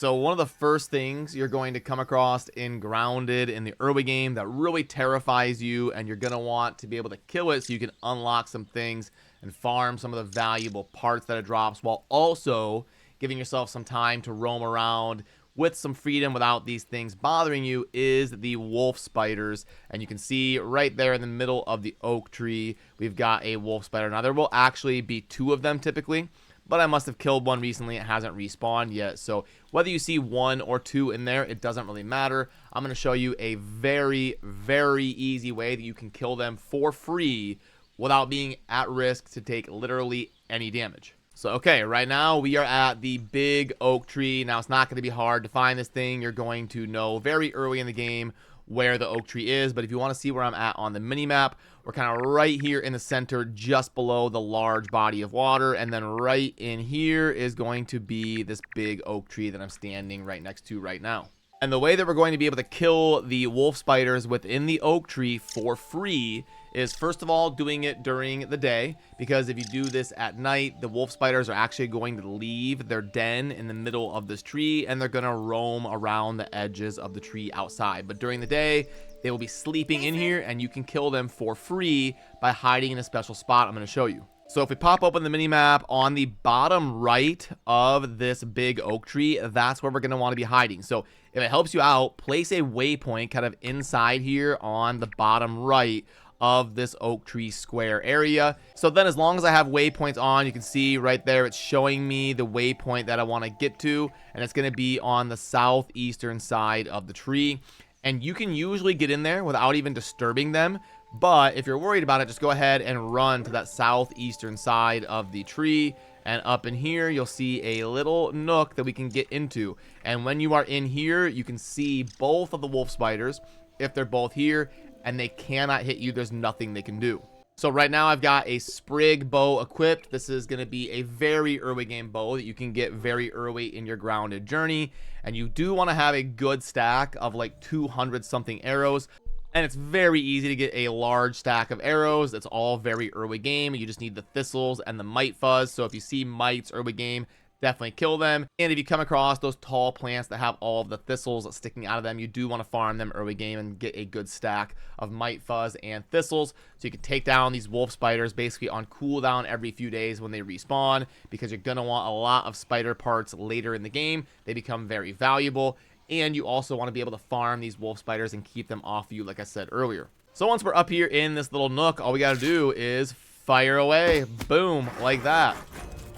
So one of the first things you're going to come across in Grounded in the early game that really terrifies you, and you're going to want to be able to kill it so you can unlock some things and farm some of the valuable parts that it drops, while also giving yourself some time to roam around with some freedom without these things bothering you, is the wolf spiders. And you can see right there in the middle of the oak tree, we've got a wolf spider. Now there will actually be two of them typically, but I must have killed one recently. It hasn't respawned yet. So whether you see one or two in there, it doesn't really matter. I'm going to show you a very, very easy way that you can kill them for free without being at risk to take literally any damage. So, okay, right now we are at the big oak tree. Now, it's not going to be hard to find this thing. You're going to know very early in the game where the oak tree is. But if you want to see where I'm at on the mini map, we're kind of right here in the center, just below the large body of water. And then right in here is going to be this big oak tree that I'm standing right next to right now. And the way that we're going to be able to kill the wolf spiders within the oak tree for free is, first of all, doing it during the day, because if you do this at night, the wolf spiders are actually going to leave their den in the middle of this tree, and they're going to roam around the edges of the tree outside. But during the day, they will be sleeping in here, and you can kill them for free by hiding in a special spot I'm going to show you. So if we pop open the mini map on the bottom right of this big oak tree, that's where we're going to want to be hiding. So if it helps you out, place a waypoint kind of inside here on the bottom right of this oak tree square area. So then as long as I have waypoints on, you can see right there, it's showing me the waypoint that I want to get to, and it's going to be on the southeastern side of the tree. And you can usually get in there without even disturbing them. But if you're worried about it, just go ahead and run to that southeastern side of the tree. And up in here, you'll see a little nook that we can get into. And when you are in here, you can see both of the wolf spiders, if they're both here, and they cannot hit you. There's nothing they can do. So right now I've got a sprig bow equipped. This is going to be a very early game bow that you can get very early in your grounded journey. And you do want to have a good stack of like 200 something arrows. And it's very easy to get a large stack of arrows. It's all very early game. You just need the thistles and the mite fuzz. So if you see mites early game, definitely kill them. And if you come across those tall plants that have all of the thistles sticking out of them, you do want to farm them early game and get a good stack of mite fuzz and thistles, so you can take down these wolf spiders basically on cooldown every few days when they respawn, because you're going to want a lot of spider parts later in the game. They become very valuable. And you also want to be able to farm these wolf spiders and keep them off you, like I said earlier. So once we're up here in this little nook, all we got to do is fire away. Boom, like that.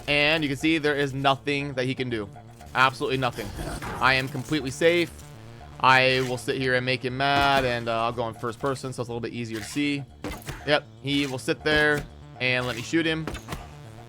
And you can see there is nothing that he can do. Absolutely nothing. I am completely safe. I will sit here and make him mad, and I'll go in first person so it's a little bit easier to see. Yep, he will sit there and let me shoot him.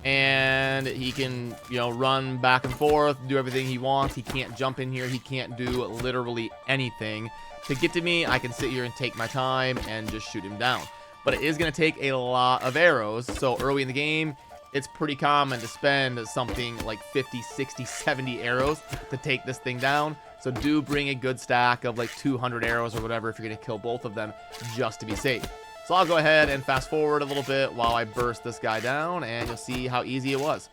And he can, you know, run back and forth, do everything he wants. He can't jump in here. He can't do literally anything. To get to me, I can sit here and take my time and just shoot him down. But it is going to take a lot of arrows. So early in the game, it's pretty common to spend something like 50, 60, 70 arrows to take this thing down. So do bring a good stack of like 200 arrows or whatever if you're going to kill both of them, just to be safe. So I'll go ahead and fast forward a little bit while I burst this guy down, and you'll see how easy it was.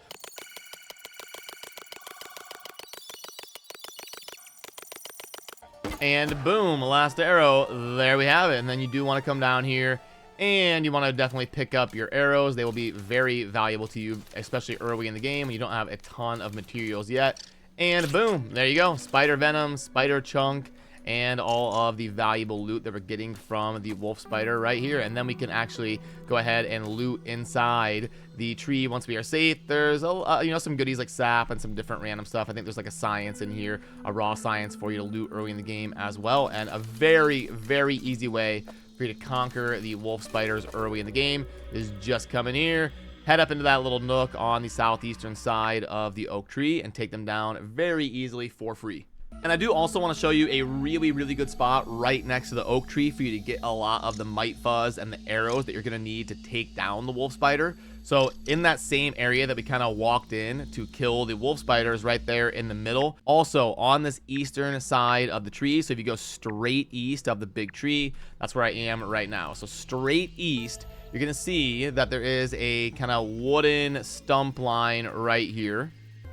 And boom, last arrow, there we have it. And then you do want to come down here, and you want to definitely pick up your arrows. They will be very valuable to you, especially early in the game when you don't have a ton of materials yet. And boom, there you go. Spider venom, spider chunk, and all of the valuable loot that we're getting from the wolf spider right here. And then we can actually go ahead and loot inside the tree once we are safe. There's some goodies like sap and some different random stuff. I think there's like a science in here, a raw science for you to loot early in the game as well. And a very, very easy way for you to conquer the wolf spiders early in the game is just come in here, head up into that little nook on the southeastern side of the oak tree, and take them down very easily for free. And I do also want to show you a really, really good spot right next to the oak tree for you to get a lot of the mite fuzz and the arrows that you're going to need to take down the wolf spider. So in that same area that we kind of walked in to kill the wolf spiders, right there in the middle, also on this eastern side of the tree. So if you go straight east of the big tree, that's where I am right now. So straight east, you're going to see that there is a kind of wooden stump line right here.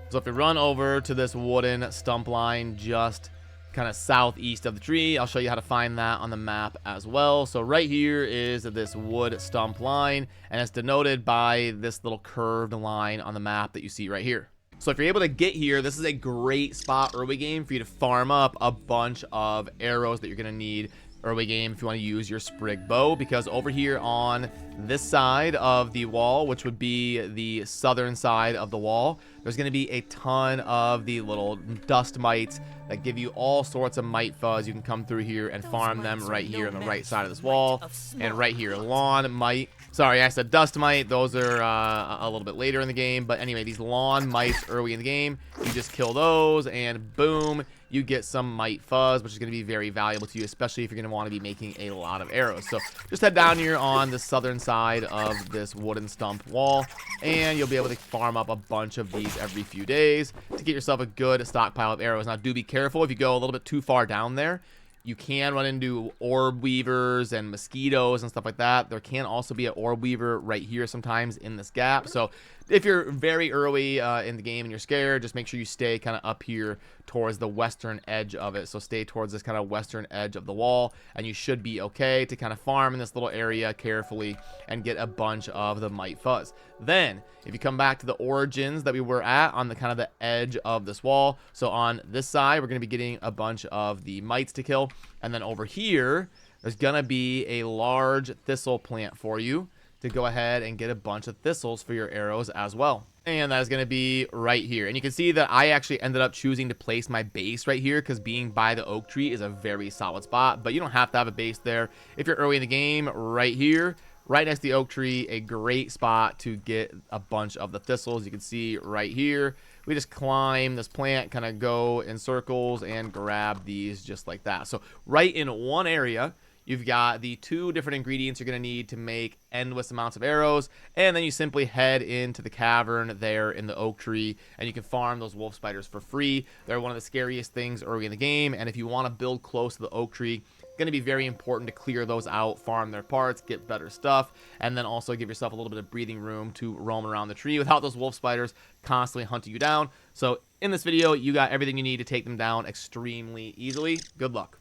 So if we run over to this wooden stump line just kind of southeast of the tree, I'll show you how to find that on the map as well. So right here is this wood stump line, and it's denoted by this little curved line on the map that you see right here. So if you're able to get here, this is a great spot early game for you to farm up a bunch of arrows that you're going to need early game if you want to use your Sprig bow, because over here on this side of the wall, which would be the southern side of the wall, there's going to be a ton of the little dust mites that give you all sorts of mite fuzz. You can come through here and farm them right here on the right side of this wall, and right here lawn mite. Sorry, I said dust mite. Those are a little bit later in the game. But anyway, these lawn mites early in the game, you just kill those, and boom, you get some mite fuzz, which is going to be very valuable to you, especially if you're going to want to be making a lot of arrows. So just head down here on the southern side of this wooden stump wall, and you'll be able to farm up a bunch of these every few days to get yourself a good stockpile of arrows. Now, do be careful if you go a little bit too far down there. You can run into orb weavers and mosquitoes and stuff like that. There can also be an orb weaver right here sometimes in this gap. So if you're very early in the game and you're scared, just make sure you stay kind of up here towards the western edge of it. So stay towards this kind of western edge of the wall, and you should be okay to kind of farm in this little area carefully and get a bunch of the mite fuzz. Then if you come back to the origins that we were at on the kind of the edge of this wall, so on this side we're going to be getting a bunch of the mites to kill, and then over here there's gonna be a large thistle plant for you to go ahead and get a bunch of thistles for your arrows as well. And that is going to be right here. And you can see that I actually ended up choosing to place my base right here because being by the oak tree is a very solid spot. But you don't have to have a base there. If you're early in the game, right here, right next to the oak tree, a great spot to get a bunch of the thistles. You can see right here, we just climb this plant, kind of go in circles and grab these just like that. So right in one area, you've got the 2 different ingredients you're going to need to make endless amounts of arrows, and then you simply head into the cavern there in the oak tree, and you can farm those wolf spiders for free. They're one of the scariest things early in the game, and if you want to build close to the oak tree, it's going to be very important to clear those out, farm their parts, get better stuff, and then also give yourself a little bit of breathing room to roam around the tree without those wolf spiders constantly hunting you down. So in this video, you got everything you need to take them down extremely easily. Good luck.